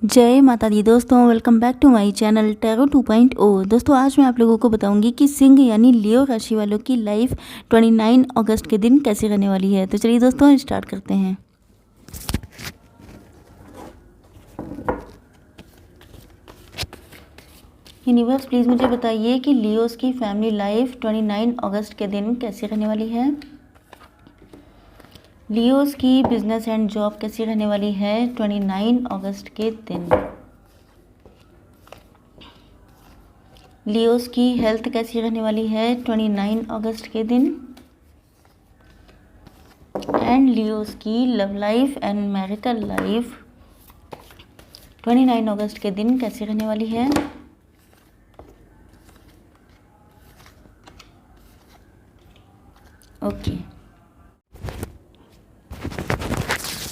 जय माता दी दोस्तों, welcome back to my channel tarot 2.0। दोस्तों आज मैं आप लोगों को बताऊंगी कि सिंह यानी लियो राशि वालों की लाइफ 29 अगस्त के दिन कैसे रहने वाली है। तो चलिए दोस्तों स्टार्ट करते हैं। यूनिवर्स प्लीज़ मुझे बताइए कि लियोस की फैमिली लाइफ 29 अगस्त के दिन कैसी रहने वाली है। लियोस की बिजनेस एंड जॉब कैसी रहने वाली है 29 अगस्त के दिन। लियोस की हेल्थ कैसी रहने वाली है 29 अगस्त के दिन। एंड लियोस की love life and marital life 29 अगस्त के दिन कैसी रहने वाली है।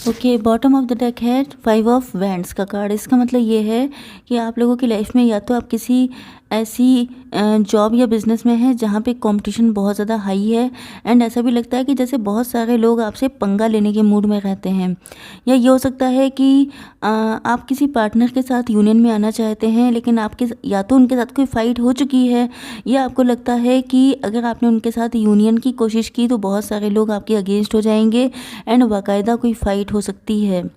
Okay, bottom of the deck है 5 ऑफ वैंड्स का कार्ड। इसका मतलब ये है कि आप लोगों की लाइफ में या तो आप किसी ऐसी जॉब या बिजनेस में है जहाँ पे कंपटीशन बहुत ज़्यादा हाई है। एंड ऐसा भी लगता है कि जैसे बहुत सारे लोग आपसे पंगा लेने के मूड में रहते हैं। या ये हो सकता है कि आप किसी पार्टनर के साथ यूनियन में आना चाहते हैं, लेकिन आपके या तो उनके साथ कोई फ़ाइट हो चुकी है, या आपको लगता है कि अगर आपने उनके साथ यूनियन की कोशिश की तो बहुत सारे लोग आपके अगेंस्ट हो जाएंगे एंड बाकायदा कोई फ़ाइट हो सकती है।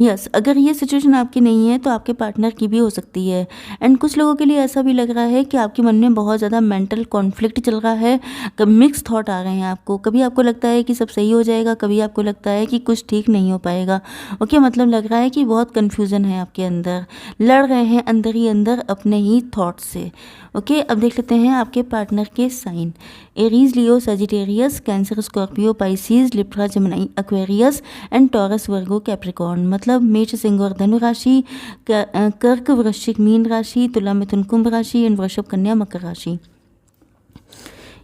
यस, अगर ये सिचुएशन आपकी नहीं है तो आपके पार्टनर की भी हो सकती है। एंड कुछ लोगों के लिए ऐसा भी लग रहा है कि आपके मन में बहुत ज़्यादा मेंटल कॉन्फ्लिक्ट चल रहा है। कभी मिक्स थॉट आ रहे हैं आपको, कभी आपको लगता है कि सब सही हो जाएगा, कभी आपको लगता है कि कुछ ठीक नहीं हो पाएगा। ओके, मतलब लग रहा है कि बहुत कन्फ्यूज़न है आपके अंदर, लड़ रहे हैं अंदर ही अंदर अपने ही थॉट से। ओके, अब देख लेते हैं आपके पार्टनर के sign. Aries, Leo, Sagittarius, Cancer, Scorpio, Pisces, Libra, Gemini, Aquarius and Taurus, Virgo, Capricorn. मतलब मेष, सिंह और धनु राशि, कर्क, वृश्चिक, मीन राशि, तुला, मिथुन, कुंभ राशि एंड वृषभ, कन्या, मकर राशि।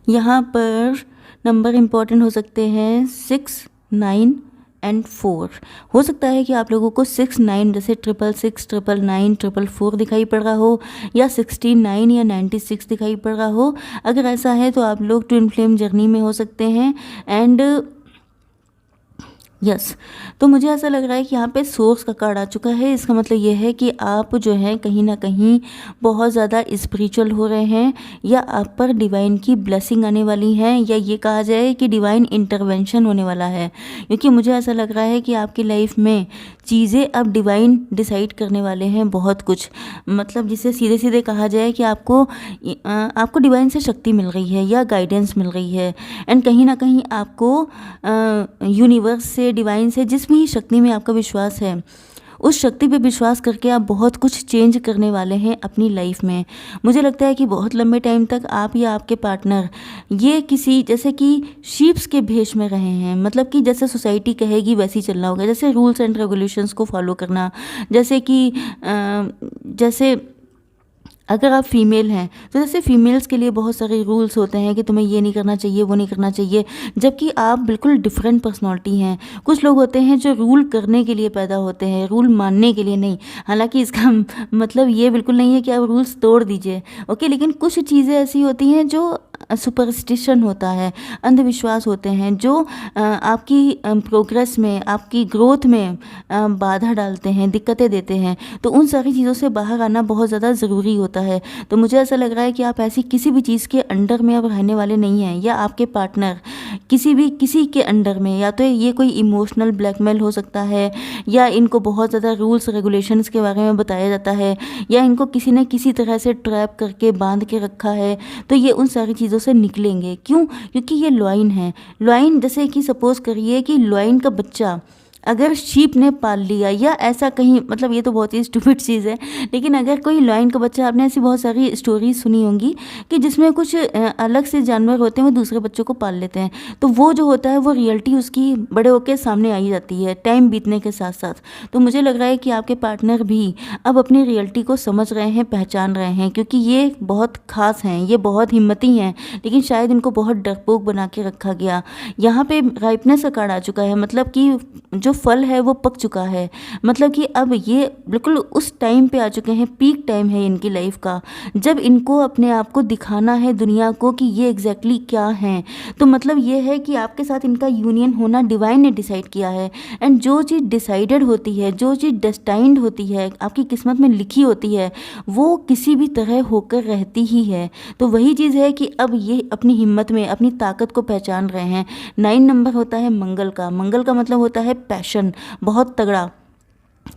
यहाँ पर नंबर इम्पॉर्टेंट हो सकते हैं 6, 9 एंड 4। हो सकता है कि आप लोगों को 6, 9 जैसे 666, 999, 444 दिखाई पड़ रहा हो, या 69 या 96 दिखाई पड़ रहा हो। अगर ऐसा है तो आप लोग ट्विन फ्लेम जर्नी में हो सकते हैं। एंड यस, तो मुझे ऐसा लग रहा है कि यहाँ पे सोर्स का कार्ड आ चुका है। इसका मतलब ये है कि आप जो है कहीं ना कहीं बहुत ज़्यादा स्पिरिचुअल हो रहे हैं, या आप पर डिवाइन की ब्लेसिंग आने वाली है, या ये कहा जाए कि डिवाइन इंटरवेंशन होने वाला है। क्योंकि मुझे ऐसा लग रहा है कि आपकी लाइफ में चीज़ें अब डिवाइन डिसाइड करने वाले हैं बहुत कुछ। मतलब जिसे सीधे सीधे कहा जाए कि आपको डिवाइन से शक्ति मिल रही है या गाइडेंस मिल रही है। एंड कहीं ना कहीं आपको यूनिवर्स से, डिवाइन से, जिस भी शक्ति में आपका विश्वास है, उस शक्ति पे विश्वास करके आप बहुत कुछ चेंज करने वाले हैं अपनी लाइफ में। मुझे लगता है कि बहुत लंबे टाइम तक आप या आपके पार्टनर ये किसी जैसे कि शीप्स के भेष में रहे हैं। मतलब कि जैसे सोसाइटी कहेगी वैसे ही चलना होगा, जैसे रूल्स एंड रेगुलेशंस को फॉलो करना। जैसे कि जैसे अगर आप फीमेल हैं तो जैसे फीमेल्स के लिए बहुत सारे रूल्स होते हैं कि तुम्हें ये नहीं करना चाहिए, वो नहीं करना चाहिए, जबकि आप बिल्कुल डिफरेंट पर्सनालिटी हैं। कुछ लोग होते हैं जो रूल करने के लिए पैदा होते हैं, रूल मानने के लिए नहीं। हालांकि इसका मतलब ये बिल्कुल नहीं है कि आप रूल्स तोड़ दीजिए। ओके, लेकिन कुछ चीज़ें ऐसी होती हैं जो सुपरस्टिशन होता है, अंधविश्वास होते हैं, जो आपकी प्रोग्रेस में, आपकी ग्रोथ में बाधा डालते हैं, दिक्कतें देते हैं। तो उन सारी चीज़ों से बाहर आना बहुत ज़्यादा ज़रूरी होता है। तो मुझे ऐसा लग रहा है कि आप ऐसी किसी भी चीज़ के अंडर में अब रहने वाले नहीं हैं, या आपके पार्टनर किसी के अंडर में। या तो ये कोई इमोशनल ब्लैकमेल हो सकता है, या इनको बहुत ज़्यादा रूल्स रेगुलेशंस के बारे में बताया जाता है, या इनको किसी न किसी तरह से ट्रैप करके बांध के रखा है। तो ये उन सारी चीज़ों से निकलेंगे। क्यों? क्योंकि ये लॉइन है। लॉइन जैसे कि सपोज करिए कि लॉइन का बच्चा अगर शीप ने पाल लिया, या ऐसा कहीं, मतलब ये तो बहुत ही स्टूपिड चीज़ है, लेकिन अगर कोई लॉइन का बच्चा, आपने ऐसी बहुत सारी स्टोरीज सुनी होंगी कि जिसमें कुछ अलग से जानवर होते हैं, वो दूसरे बच्चों को पाल लेते हैं। तो वो जो होता है वो रियलिटी उसकी बड़े होकर सामने आई जाती है टाइम बीतने के साथ साथ। तो मुझे लग रहा है कि आपके पार्टनर भी अब अपनी रियलिटी को समझ रहे हैं, पहचान रहे हैं, क्योंकि ये बहुत खास हैं, ये बहुत हिम्मती हैं, लेकिन शायद इनको बहुत डरपोक बना के रखा गया। यहाँ पे राइपनेस का कार्ड आ चुका है। मतलब कि जो जो फल है वो पक चुका है। मतलब कि अब ये बिल्कुल उस टाइम पे आ चुके हैं, पीक टाइम है इनकी लाइफ का, जब इनको अपने आप को दिखाना है दुनिया को कि ये एग्जैक्टली क्या हैं। तो मतलब ये है कि आपके साथ इनका यूनियन होना डिवाइन ने डिसाइड किया है। एंड जो चीज़ डिसाइडेड होती है, जो चीज़ डेस्टाइंड होती है, आपकी किस्मत में लिखी होती है, वो किसी भी तरह होकर रहती ही है। तो वही चीज़ है कि अब ये अपनी हिम्मत में अपनी ताकत को पहचान रहे हैं। 9 नंबर होता है मंगल का। मंगल का मतलब होता है पैशन, बहुत तगड़ा,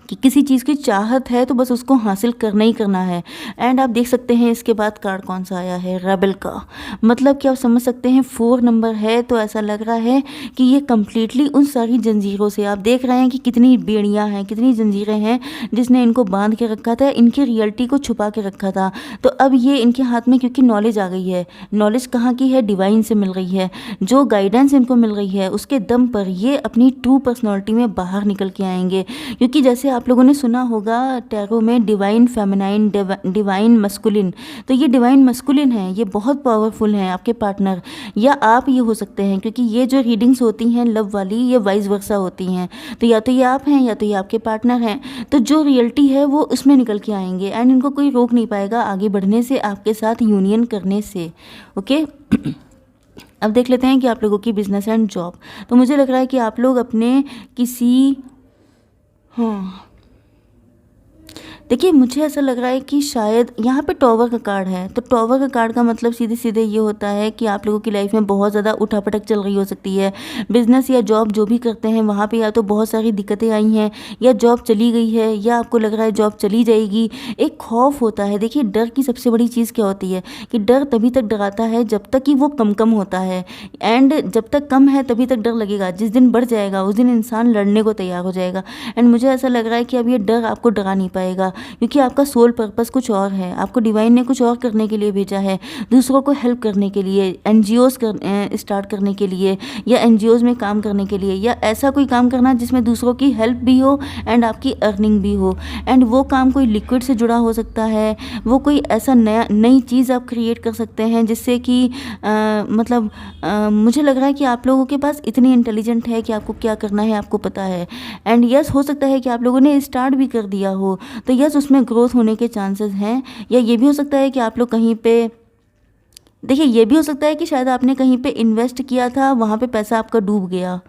कि किसी चीज़ की चाहत है तो बस उसको हासिल करना ही करना है। एंड आप देख सकते हैं इसके बाद कार्ड कौन सा आया है, रेबल का। मतलब कि आप समझ सकते हैं 4 नंबर है, तो ऐसा लग रहा है कि ये कम्प्लीटली उन सारी जंजीरों से, आप देख रहे हैं कि कितनी बेड़ियां हैं, कितनी जंजीरें हैं जिसने इनको बांध के रखा था, इनकी रियलिटी को छुपा के रखा था। तो अब ये इनके हाथ में, क्योंकि नॉलेज आ गई है। नॉलेज कहाँ की है? डिवाइन से मिल रही है। जो गाइडेंस इनको मिल रही है उसके दम पर ये अपनी ट्रू पर्सनैलिटी में बाहर निकल के आएंगे। क्योंकि जैसे आप लोगों ने सुना होगा टैरो में डिवाइन फेमिनाइन, डिवाइन मस्कुलिन, तो ये डिवाइन मस्कुलिन है, ये बहुत पावरफुल हैं आपके पार्टनर, या आप ये हो सकते हैं। क्योंकि ये जो रीडिंग्स होती हैं लव वाली, ये वाइस वर्सा होती हैं। तो या तो ये आप हैं या तो ये आपके पार्टनर हैं। तो जो रियलिटी है वो उसमें निकल के आएंगे एंड इनको कोई रोक नहीं पाएगा आगे बढ़ने से, आपके साथ यूनियन करने से। ओके अब देख लेते हैं कि आप लोगों की बिजनेस एंड जॉब। तो मुझे लग रहा है कि आप लोग अपने किसी, हाँ देखिए मुझे ऐसा लग रहा है कि शायद यहाँ पे टॉवर का कार्ड है। तो टॉवर का कार्ड का मतलब सीधे सीधे ये होता है कि आप लोगों की लाइफ में बहुत ज़्यादा उठापटक चल रही हो सकती है। बिजनेस या जॉब जो भी करते हैं वहाँ पे या तो बहुत सारी दिक्कतें आई हैं, या जॉब चली गई है, या आपको लग रहा है जॉब चली जाएगी। एक खौफ होता है। देखिए डर की सबसे बड़ी चीज़ क्या होती है कि डर तभी तक डराता है जब तक कि वो कम कम होता है। एंड जब तक कम है तभी तक डर लगेगा। जिस दिन बढ़ जाएगा उस दिन इंसान लड़ने को तैयार हो जाएगा। एंड मुझे ऐसा लग रहा है कि अब ये डर आपको डरा नहीं पाएगा, क्योंकि आपका सोल पर्पस कुछ और है। आपको डिवाइन ने कुछ और करने के लिए भेजा है, दूसरों को हेल्प करने के लिए, एनजीओज स्टार्ट करने के लिए, या एनजीओज में काम करने के लिए, या ऐसा कोई काम करना जिसमें दूसरों की हेल्प भी हो एंड आपकी अर्निंग भी हो। एंड वो काम कोई लिक्विड से जुड़ा हो सकता है, वो कोई ऐसा नई चीज़ आप क्रिएट कर सकते हैं जिससे कि मतलब मुझे लग रहा है कि आप लोगों के पास इतनी इंटेलिजेंट है कि आपको क्या करना है आपको पता है। एंड यस हो सकता है कि आप लोगों ने स्टार्ट भी कर दिया हो, तो यस उसमें ग्रोथ होने के चांसेस हैं। या ये भी हो सकता है कि आप लोग कहीं पे, देखिए ये भी हो सकता है कि शायद आपने कहीं पे इन्वेस्ट किया था, वहाँ पे पैसा आपका डूब गया।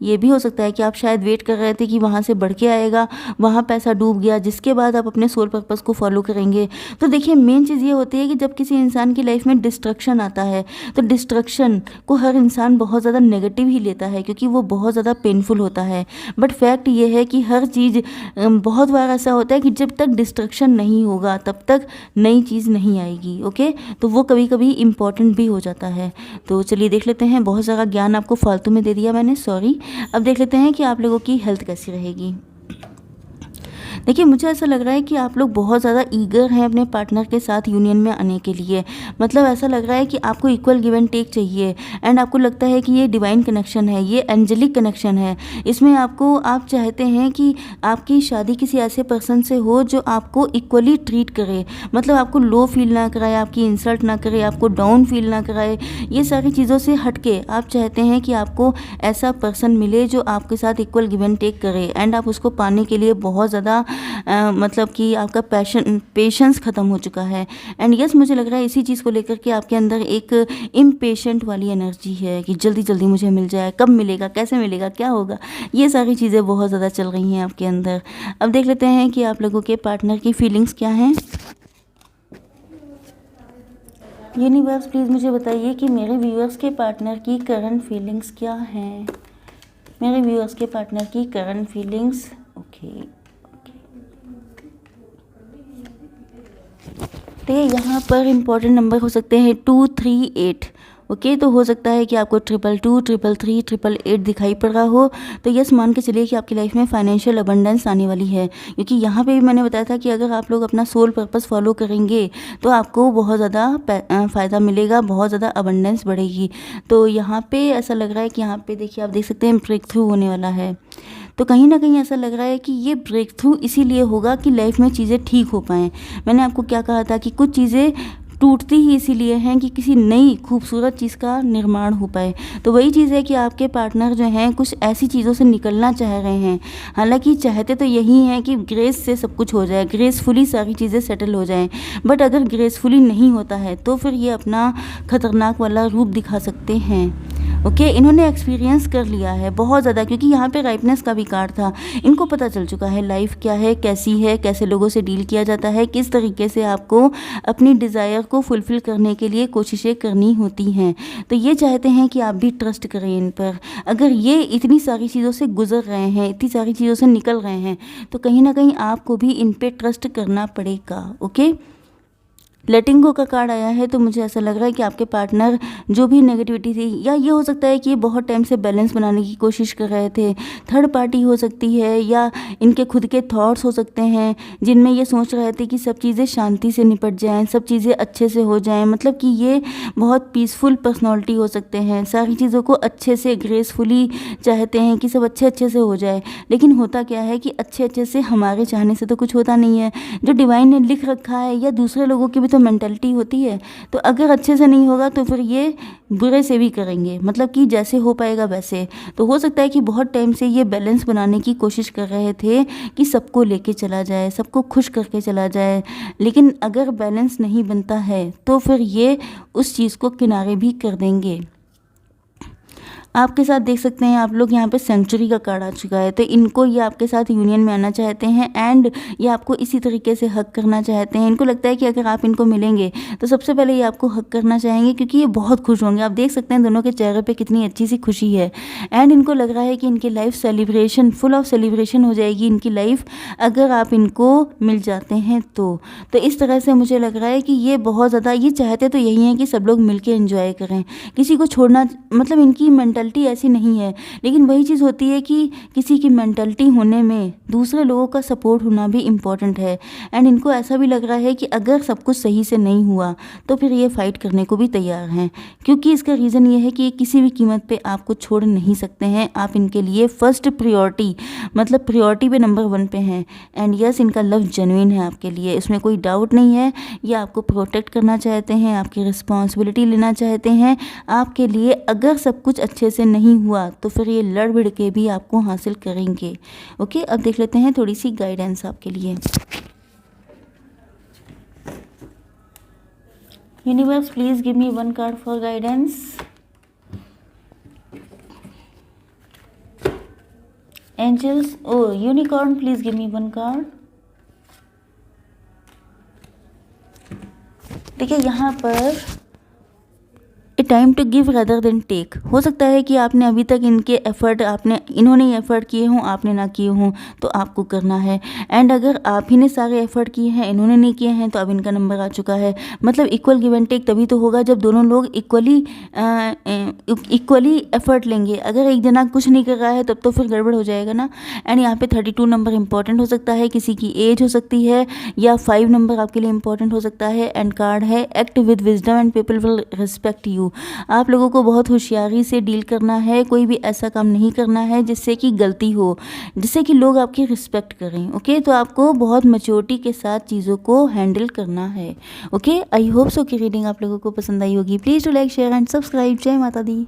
ये भी हो सकता है कि आप शायद वेट कर रहे थे कि वहाँ से बढ़ के आएगा, वहाँ पैसा डूब गया, जिसके बाद आप अपने सोल पर्पस को फॉलो करेंगे। तो देखिए मेन चीज़ ये होती है कि जब किसी इंसान की लाइफ में डिस्ट्रक्शन आता है, तो डिस्ट्रक्शन को हर इंसान बहुत ज़्यादा नेगेटिव ही लेता है, क्योंकि वो बहुत ज़्यादा पेनफुल होता है। बट फैक्ट ये है कि हर चीज़, बहुत बार ऐसा होता है कि जब तक डिस्ट्रक्शन नहीं होगा तब तक नई चीज़ नहीं आएगी। ओके तो वो कभी कभी इम्पॉर्टेंट भी हो जाता है। तो चलिए देख लेते हैं, बहुत सारा ज्ञान आपको फालतू में दे दिया मैंने, सॉरी। अब देख लेते हैं कि आप लोगों की हेल्थ कैसी रहेगी। देखिए मुझे ऐसा लग रहा है कि आप लोग बहुत ज़्यादा ईगर हैं अपने पार्टनर के साथ यूनियन में आने के लिए। मतलब ऐसा लग रहा है कि आपको इक्वल गिव एंड टेक चाहिए। एंड आपको लगता है कि ये डिवाइन कनेक्शन है, ये एंजेलिक कनेक्शन है। इसमें आप चाहते हैं कि आपकी शादी किसी ऐसे पर्सन से हो जो आपको इक्वली ट्रीट करे। मतलब आपको लो फील ना कराए, आपकी इंसल्ट ना करे, आपको डाउन फील ना कराए। ये सारी चीज़ों से हट के आप चाहते हैं कि आपको ऐसा पर्सन मिले जो आपके साथ इक्वल गिव एंड टेक करे। एंड आप उसको पाने के लिए बहुत ज़्यादा मतलब कि आपका पेशेंस ख़त्म हो चुका है। एंड यस मुझे लग रहा है इसी चीज़ को लेकर के आपके अंदर एक इम्पेशेंट वाली एनर्जी है कि जल्दी जल्दी मुझे मिल जाए, कब मिलेगा, कैसे मिलेगा, क्या होगा। ये सारी चीज़ें बहुत ज़्यादा चल रही हैं आपके अंदर। अब देख लेते हैं कि आप लोगों के पार्टनर की फीलिंग्स क्या हैं। यूनिवर्स प्लीज़ मुझे बताइए कि मेरे व्यूअर्स के पार्टनर की करंट फीलिंग्स क्या हैं। मेरे व्यूअर्स के पार्टनर की करंट फीलिंग्स। ओके तो यहाँ पर इम्पॉर्टेंट नंबर हो सकते हैं 2, 3, 8। ओके तो हो सकता है कि आपको 222, 333, 888 दिखाई पड़ रहा हो। तो यस मान के चलिए कि आपकी लाइफ में फाइनेंशियल अबंडेंस आने वाली है, क्योंकि यहाँ पे भी मैंने बताया था कि अगर आप लोग अपना सोल पर्पस फॉलो करेंगे तो आपको बहुत ज़्यादा फ़ायदा मिलेगा, बहुत ज़्यादा अबंडेंस बढ़ेगी। तो यहाँ पे ऐसा लग रहा है कि यहाँ पे देखिए आप देख सकते हैं ब्रेक थ्रू होने वाला है। तो कहीं ना कहीं ऐसा लग रहा है कि ये ब्रेक थ्रू इसीलिए होगा कि लाइफ में चीज़ें ठीक हो पाएँ। मैंने आपको क्या कहा था कि कुछ चीज़ें टूटती ही इसीलिए हैं कि किसी नई खूबसूरत चीज़ का निर्माण हो पाए। तो वही चीज़ है कि आपके पार्टनर जो हैं कुछ ऐसी चीज़ों से निकलना चाह रहे हैं। हालाँकि चाहते तो यही हैं कि ग्रेस से सब कुछ हो जाए, ग्रेसफुली सारी चीज़ें सेटल हो जाएँ, बट अगर ग्रेसफुली नहीं होता है तो फिर ये अपना खतरनाक वाला रूप दिखा सकते हैं। ओके, इन्होंने एक्सपीरियंस कर लिया है बहुत ज़्यादा, क्योंकि यहाँ पे राइपनेस का भी कार्ड था। इनको पता चल चुका है लाइफ क्या है, कैसी है, कैसे लोगों से डील किया जाता है, किस तरीके से आपको अपनी डिज़ायर को फुलफ़िल करने के लिए कोशिशें करनी होती हैं। तो ये चाहते हैं कि आप भी ट्रस्ट करें इन पर। अगर ये इतनी सारी चीज़ों से गुजर रहे हैं, इतनी सारी चीज़ों से निकल रहे हैं, तो कहीं ना कहीं आपको भी इन पर ट्रस्ट करना पड़ेगा। ओके, लेटिंग गो का कार्ड आया है, तो मुझे ऐसा लग रहा है कि आपके पार्टनर जो भी नेगेटिविटी थी, या ये हो सकता है कि ये बहुत टाइम से बैलेंस बनाने की कोशिश कर रहे थे, थर्ड पार्टी हो सकती है, या इनके खुद के थॉट्स हो सकते हैं जिनमें ये सोच रहे थे कि सब चीज़ें शांति से निपट जाएं, सब चीज़ें अच्छे से हो जाएं। मतलब कि ये बहुत पीसफुल पर्सनैलिटी हो सकते हैं, सारी चीज़ों को अच्छे से ग्रेसफुली चाहते हैं कि सब अच्छे अच्छे से हो जाए। लेकिन होता क्या है कि अच्छे अच्छे से हमारे चाहने से तो कुछ होता नहीं है, जो डिवाइन ने लिख रखा है या दूसरे लोगों की भी तो मेंटालिटी होती है। तो अगर अच्छे से नहीं होगा तो फिर ये बुरे से भी करेंगे, मतलब कि जैसे हो पाएगा वैसे। तो हो सकता है कि बहुत टाइम से ये बैलेंस बनाने की कोशिश कर रहे थे कि सबको लेके चला जाए, सबको खुश करके चला जाए, लेकिन अगर बैलेंस नहीं बनता है तो फिर ये उस चीज़ को किनारे भी कर देंगे। आपके साथ देख सकते हैं आप लोग यहाँ पे सेंचुरी का कार्ड आ चुका है, तो इनको ये आपके साथ यूनियन में आना चाहते हैं एंड ये आपको इसी तरीके से हक करना चाहते हैं। इनको लगता है कि अगर आप इनको मिलेंगे तो सबसे पहले ये आपको हक करना चाहेंगे, क्योंकि ये बहुत खुश होंगे। आप देख सकते हैं दोनों के चेहरे पे कितनी अच्छी सी खुशी है एंड इनको लग रहा है कि इनकी life celebration, full of celebration हो जाएगी इनकी लाइफ, अगर आप इनको मिल जाते हैं तो इस तरह से मुझे लग रहा है कि ये बहुत ज़्यादा ये चाहते तो यही हैं कि सब लोग मिल के एंजॉय करें, किसी को छोड़ना, मतलब इनकी मेंटलिटी ऐसी नहीं है। लेकिन वही चीज़ होती है कि किसी की मेंटलिटी होने में दूसरे लोगों का सपोर्ट होना भी इम्पॉर्टेंट है एंड इनको ऐसा भी लग रहा है कि अगर सब कुछ सही से नहीं हुआ तो फिर ये फाइट करने को भी तैयार हैं, क्योंकि इसका रीज़न ये है कि किसी भी कीमत पे आपको छोड़ नहीं सकते हैं। आप इनके लिए फर्स्ट प्रायोरिटी, मतलब प्रायोरिटी पे नंबर 1 पे हैं एंड यस, इनका लव जेन्युइन है आपके लिए, इसमें कोई डाउट नहीं है। ये आपको प्रोटेक्ट करना चाहते हैं, आपकी रिस्पॉन्सिबिलिटी लेना चाहते हैं आपके लिए। अगर सब कुछ अच्छे से नहीं हुआ तो फिर ये लड़ भिड़ के भी आपको हासिल करेंगे। ओके, अब देख लेते हैं थोड़ी सी गाइडेंस आपके लिए। Universe please give me 1 card for guidance. Angels, o unicorn, please give me 1 card. देखिए यहाँ पर a time to give rather than take. हो सकता है कि आपने अभी तक इनके एफर्ट, इन्होंने एफर्ट किए हों, आपने ना किए हों, तो आपको करना है। एंड अगर आप ही ने सारे एफर्ट किए हैं, इन्होंने नहीं किए हैं, तो अब इनका नंबर आ चुका है। मतलब इक्वल गिव एंड टेक तभी तो होगा जब दोनों लोग इक्वली एफर्ट लेंगे। अगर एक जना कुछ नहीं कर रहा है तब तो फिर गड़बड़ हो जाएगा ना। एंड यहाँ पे 32 नंबर इंपॉर्टेंट हो सकता है, किसी की एज हो सकती है, या 5 नंबर आपके लिए इंपॉर्टेंट हो सकता है। एंड कार्ड है act with wisdom and people will respect you. आप लोगों को बहुत होशियारी से डील करना है, कोई भी ऐसा काम नहीं करना है जिससे कि गलती हो, जिससे कि लोग आपकी रिस्पेक्ट करें। ओके, तो आपको बहुत मैच्योरिटी के साथ चीज़ों को हैंडल करना है। ओके, आई होप सो कि रीडिंग आप लोगों को पसंद आई होगी। Please do like, share and subscribe. जय माता दी।